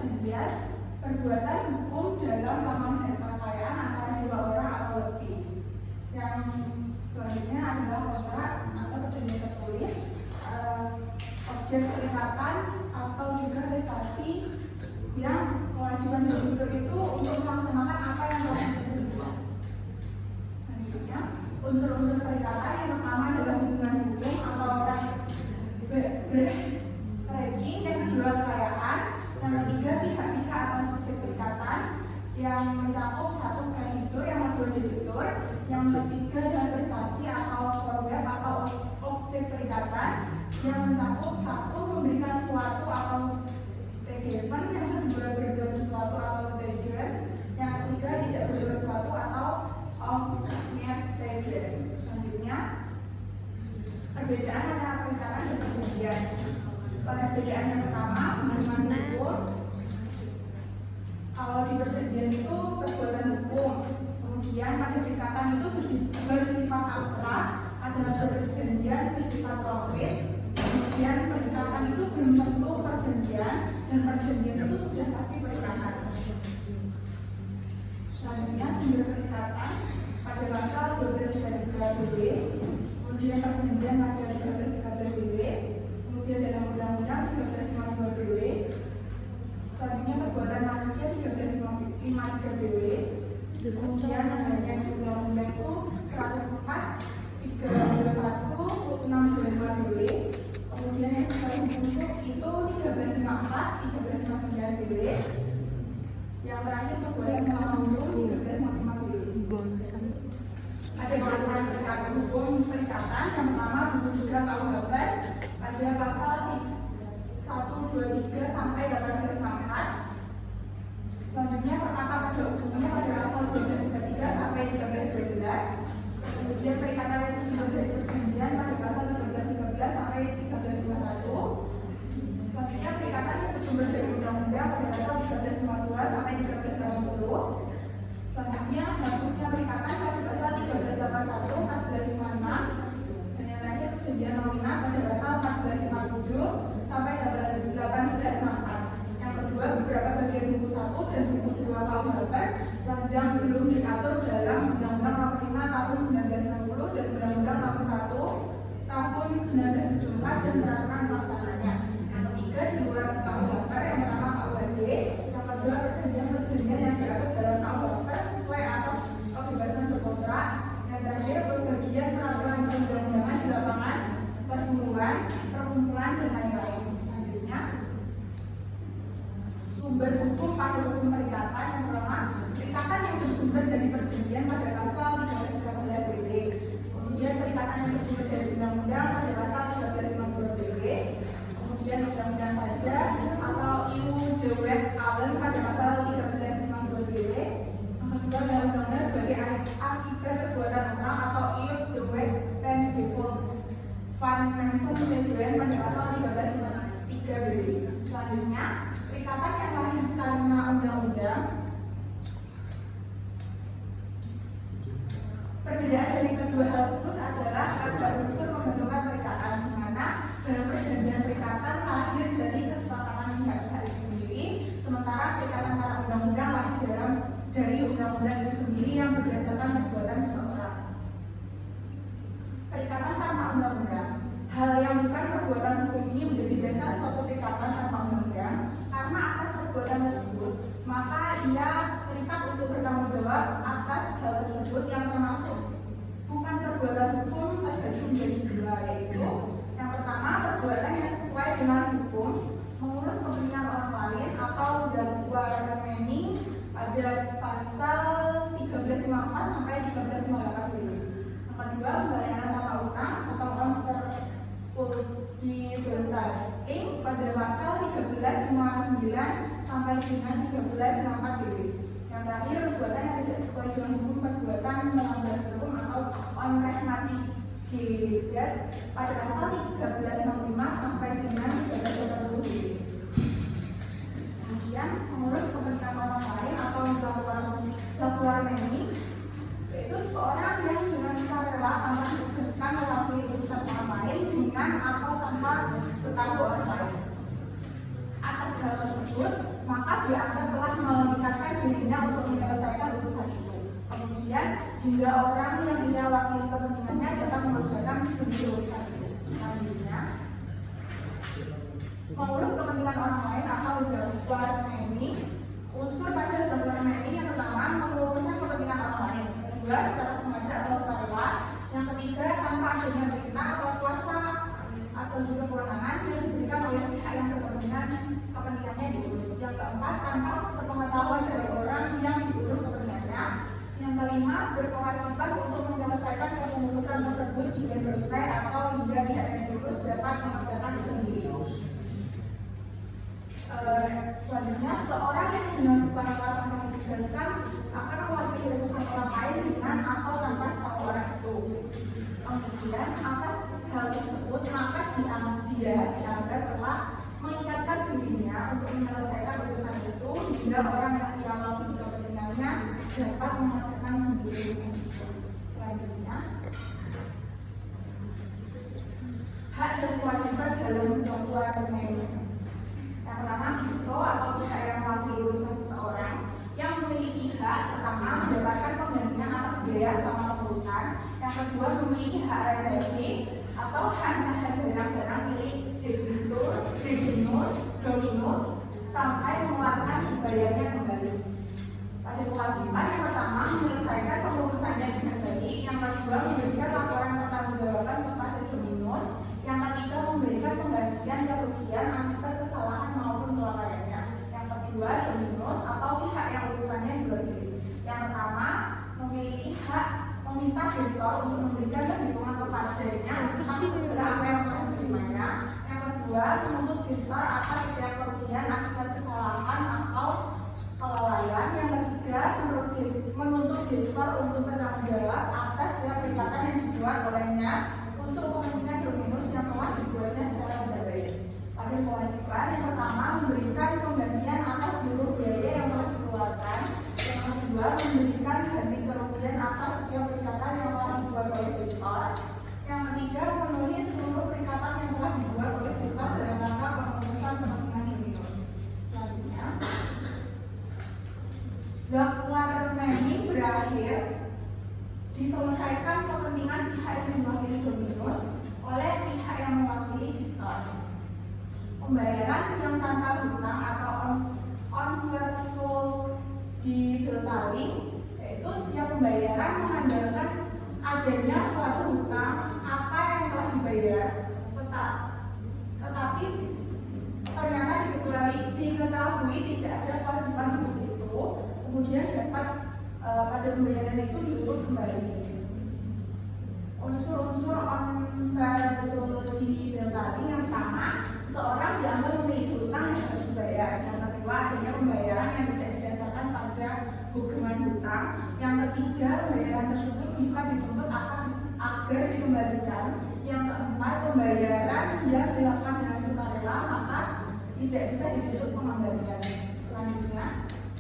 perjanjian perbuatan hukum dalam laman harta kekayaan antara dua orang atau lebih. Yang selanjutnya adalah kontrak atau perjanjian tertulis, objek perikatan atau juga prestasi yang kewajiban debitur itu untuk melaksanakan apa yang telah diperjanjikan. Selanjutnya, unsur-unsur perikatan yang pertama adalah hubungan hukum atau orang berrejim, yang kedua kekayaan, yang ketiga pihak-pihak atau subjek perikatan yang mencakup satu kreditur, yang kedua debitur, yang ketiga adalah prestasi atau program atau objek perikatan yang mencakup satu memberikan suatu atau engagement, yang kedua berbuat sesuatu atau engagement, yang ketiga tidak berbuat sesuatu atau off-net. Selanjutnya, perbedaan antara perikatan dan perjanjian. Perbedaan yang pertama, hubungan hukum. Kalau di perjanjian itu perbuatan hukum, kemudian pada perikatan itu bersifat abstrak, ada perjanjian bersifat konkret. Kemudian perikatan itu belum tentu perjanjian, dan perjanjian itu sudah pasti perikatan. Selanjutnya, sumber perikatan pada pasal 1233 BW, kemudian perjanjian pada 1313 BW, kemudian dalam undang-undang 1352 BW, selanjutnya perbuatan manusia 1353 BW, kemudian hanya di undang-undang itu 104, 321, 625 BW, kemudian yang sesuai hukum itu 1354, 1359 BW, yang terakhir perbuatan melawan hukum 1355 BW. Ada peraturan perikatan hukum perikatan. Yang pertama buku 3 KUHP pada pasal 123 sampai 1864. Selanjutnya perkata pada ujungnya pada pasal 1233 sampai 1312. Kemudian perikatan yang bersumber dari perjanjian pada pasal 1313 sampai 1351. Selanjutnya perikatan yang bersumber dari undang-undang pada pasal 1352 sampai 1380. Selanjutnya hapusnya perikatan pada pasal 1381, 1456, dan yang terakhir perjanjian nominal pada pasal 1457 sampai 1864. Yang kedua, beberapa bagian buku 1 dan buku 2 KUHP sepanjang belum diatur dalam Undang-Undang Nomor 5 Tahun 1960 dan Undang-Undang Nomor 1 Tahun 1974 dan peraturan pelaksananya. Yang ketiga, di luar KUHP, yang pertama KUHD, yang kedua perjanjian-perjanjian yang diatur dalam KUHP sesuai asas kebebasan berkontrak, yang terakhir pembagian peraturan perundang-undangan di lapangan, perburuan, perkumpulan, dan lain-lain. Selanjutnya, sumber hukum pada hukum perikatan. Yang pertama, perikatan yang bersumber dari perjanjian pada pasal 1313 BW, kemudian perikatan yang bersumber dari undang-undang pada pasal 1352 BW, kemudian undang-undang saja atau IU Jewet Allen pada pasal 1352 BW, yang kedua adalah undang-undang sebagai akibat perbuatan orang atau IU Jewet dan Default Financial Statement pada pasal 1353 BW. Selanjutnya, perikatan yang lahir karena undang-undang. Perbedaan dari kedua hal tersebut adalah ada unsur pembentukan perikatan, di mana dalam perjanjian perikatan lahir dari kesepakatan pihak-pihak itu sendiri, sementara perikatan karena undang-undang lahir dari undang-undang itu sendiri yang berdasarkan perbuatan seseorang. Perikatan karena undang-undang. Hal yang bukan perbuatan hukum ini menjadi dasar suatu perikatan tanpa undang-undang. Karena atas perbuatan tersebut, maka ia terikat untuk bertanggung jawab atas hal tersebut, yang termasuk bukan perbuatan hukum terbagi menjadi dua, yaitu yang pertama perbuatan yang sesuai dengan hukum, mengurus kepentingan orang lain atau jaguar remaining pada pasal 1354 sampai 1358 ini. Yang kedua, pembayaran tanpa utang atau Inc. pada pasal 1359 sampai dengan 1364 BW. Yang terakhir, perbuatan yang tidak sesuai dengan hukum, perbuatan melanggar hukum atau onrehmati GDR pada pasal 1365 sampai dengan 1380 BW. Kemudian, mengurus kepentingan orang lain atau jaguar remaining, yaitu seorang yang dengan sukarela tanpa ditugaskan mewakili urusan orang lain dengan atau tanpa setahu orang lain. Atas hal tersebut, maka dianggap telah mengikatkan dirinya untuk menyelesaikan urusan itu. Kemudian hingga orang yang ia wakili kepentingannya dapat mengerjakan sendiri urusan itu. Selanjutnya, mengurus kepentingan orang lain atau ini unsur pada ini yang pertama menguruskan kepentingan orang lain, yang kedua secara sengaja atau sukarela, yang ketiga tanpa adanya perintah atau kuasa atau juga kewenangan yang diberikan oleh pihak yang kepentingannya diurus, yang keempat tanpa sepengetahuan dari orang yang diurus kepentingannya, yang kelima berkewajiban untuk menyelesaikan kepengurusan tersebut jika selesai atau hingga pihak yang diurus dapat mengerjakan sendiri. Selanjutnya, seorang yang dengan sukarela tanpa ditugaskan akan mewakili urusan orang lain dengan atau tanpa setahu orang itu. Kemudian atas hal tersebut maka dianggap telah mengikatkan dirinya untuk menyelesaikan urusan itu hingga orang yang ia mewakili kepentingannya dapat mengerjakan sendiri urusan itu. Selanjutnya, hak dan kewajiban dalam sebuah rekening. Yang pertama, disto atau pihak yang mewakili urusan seseorang yang memiliki hak pertama mendapatkan penggantian atas biaya selama pengurusan. Yang kedua, memiliki hak retesi atau hak terhadap barang-barang milik debitur, dominus sampai mengeluarkan dibayarnya kembali. Pada kewajiban yang pertama menyelesaikan pengurusannya dengan baik, yang kedua memberikan laporan pertanggungjawaban kepada dominus, yang ketiga memberikan penggantian kerugian akibat kesalahan maupun kelalaiannya. Yang kedua, dominus atau pihak yang urusannya diwakili. Yang pertama memiliki hak meminta gestor untuk memberikan perhitungan kepadanya tentang segala apa yang telah diterimanya. Yang kedua, menuntut gestor atas setiap kerugian akibat kesalahan atau kelalaian. Yang ketiga, menuntut gestor untuk bertanggung jawab atas setiap perikatan yang dibuat olehnya untuk kepentingan dominus yang telah dibuatnya secara tidak baik. Pada kewajiban yang pertama memberikan penggantian atas seluruh biaya yang telah dikeluarkan. Yang kedua, memberikan ganti kerugian atas setiap perikatan yang telah dibuat oleh gestor. Yang ketiga, memenuhi seluruh perikatan yang telah dibuat oleh gestor dalam rangka pengurusan kepentingan dominus. Selanjutnya, dakwaan remaining berakhir diselesaikan kepentingan pihak yang mewakili dominus oleh pihak yang mewakili gestor. Pembayaran yang tanpa hutang atau on-virtual di Beltali, yaitu yang pembayaran mengandalkan adanya suatu hutang apa yang telah dibayar, tetapi ternyata diketahui tidak ada kewajiban untuk itu, kemudian dapat pada pembayaran itu diurut kembali. Unsur-unsur on-virtual di Beltali yang pertama, seseorang dianggap memiliki hutang yang harus dibayar. Yang kedua, adanya pembayaran yang tidak didasarkan pada hubungan hutang. Yang ketiga, pembayaran tersebut bisa dituntut agar dikembalikan. Yang keempat, pembayaran yang dilakukan dengan sukarela maka tidak bisa dituntut pengembalian. Selanjutnya,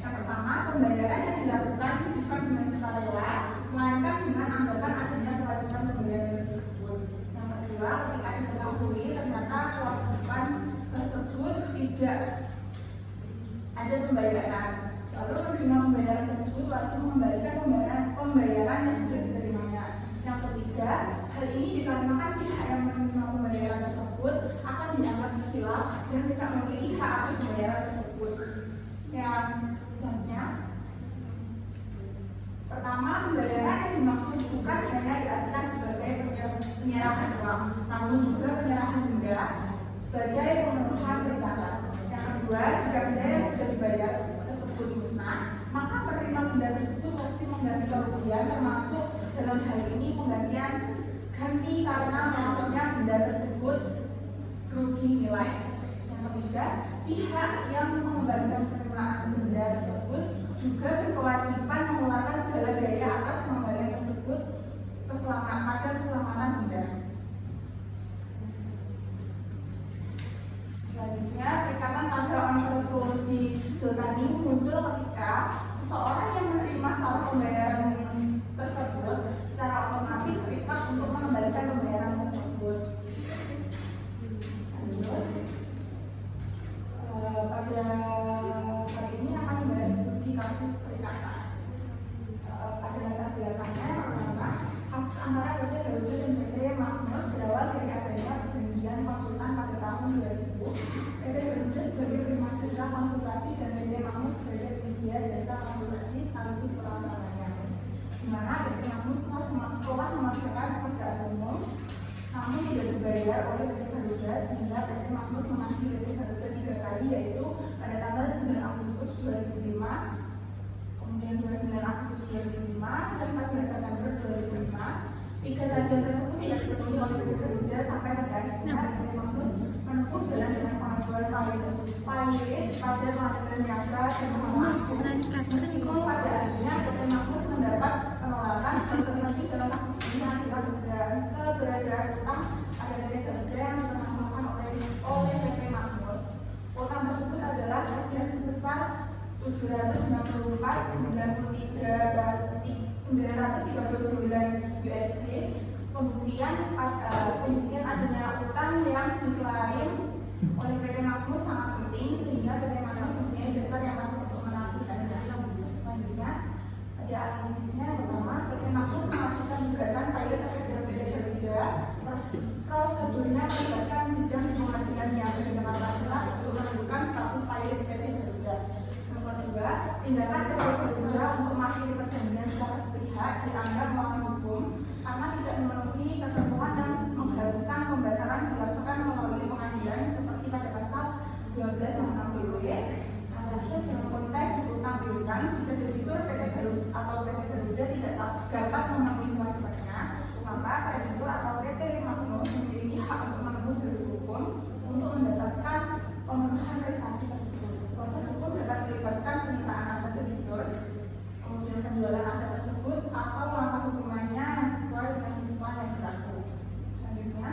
yang pertama, pembayaran yang dilakukan bukan dengan sukarela, melainkan dengan anggapan adanya kewajiban pembayaran tersebut. Yang kedua, ketika diketahui ternyata kewajiban tersebut tidak ada pembayaran, lalu penerima pembayaran tersebut wajib mengembalikan pembayaran yang sudah diterimanya. Yang ketiga, hal ini dikarenakan pihak yang menerima pembayaran tersebut akan dianggap khilaf dan tidak memiliki hak atas pembayaran tersebut. Yang selanjutnya, pertama, pembayaran yang dimaksud bukan hanya diartikan sebagai penyerahan uang, namun juga penyerahan benda sebagai pemenuhan perikatan. Yang kedua, jika benda yang sudah dibayar tersebut musnah, maka penerima benda tersebut wajib mengganti kerugian, termasuk dalam hal ini penggantian ganti karena maksudnya benda tersebut rugi nilai. Yang ketiga, pihak yang mengembalikan penerimaan benda tersebut juga berkewajiban mengeluarkan segala biaya atas pengembalian tersebut pada keselamatan benda. Selanjutnya, perikatan tanda on-virtual di Beltali muncul ketika seseorang yang menerima salah pembayaran tersebut secara otomatis terikat untuk mengembalikan pembayaran tersebut. Lanjut, pada hari 9 Agustus 2005 dan 14 September 2005. Tiga tagihan tersebut tidak dipenuhi oleh PT Garuda sampai pada akhirnya PT Magnus menempuh jalan dengan pengajuan pilot pada pengadilan niaga dan Mahkamah Agung. Meskipun pada akhirnya PT Magnus mendapat penolakan alternatif dalam kasus ini adalah keberadaan utang pada PT Garuda yang dipermasalahkan oleh PT Magnus. Utang tersebut adalah tagihan sebesar 794,939 USD. Pembuktian adanya utang yang diklaim oleh PT Magnus sangat penting sehingga PT Magnus mempunyai dasar yang pas untuk menagih dana. Selanjutnya ada analisisnya. Pertama, PT Magnus mengajukan gugatan pilot terhadap PT Garuda. Prosedurnya melibatkan sidang di pengadilan niaga Jakarta Pusat untuk menentukan status pilot PT Garuda. Yang kedua, tindakan PT Garuda untuk mengakhiri perjanjian secara sepihak dianggap melanggar hukum karena tidak memenuhi ketentuan dan mengharuskan pembatalan dilakukan melalui pengadilan seperti pada pasal 12 Undang-Undang BUMN. Terakhir, dalam konteks utang piutang, jika debitur PT Garuda atau PT Garuda tidak dapat memenuhi kewajibannya, maka kreditur atau PT Magnus memiliki hak untuk menempuh jalur hukum untuk mendapatkan pemenuhan prestasi tersebut. Proses hukum dapat melibatkan penyiptaan aset debitur, kemudian penjualan aset tersebut, atau langkah hukumannya yang sesuai dengan ketentuan yang berlaku. Selanjutnya,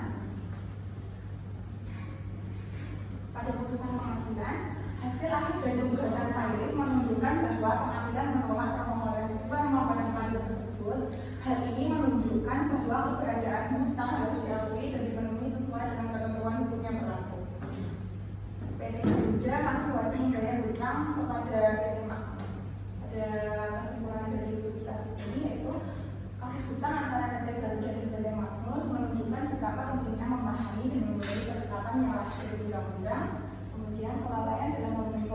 pada putusan pengadilan, hasil akhir dari gugatan pilot menunjukkan bahwa pengadilan menolak permohonan pilot tersebut. Hal ini menunjukkan bahwa keberadaan hutang harus diakui dan dipenuhi sesuai dengan ketentuan hukum yang berlaku. PT Garuda masih wajib membayar hutang kepada PT Magnus. Ada kesimpulan dari studi kasus ini, yaitu kasus hutang antara PT Garuda dan PT Magnus menunjukkan betapa pentingnya memahami dan memiliki kedekatan yang lahir dari undang-undang, kemudian kelalaian dalam memenuhi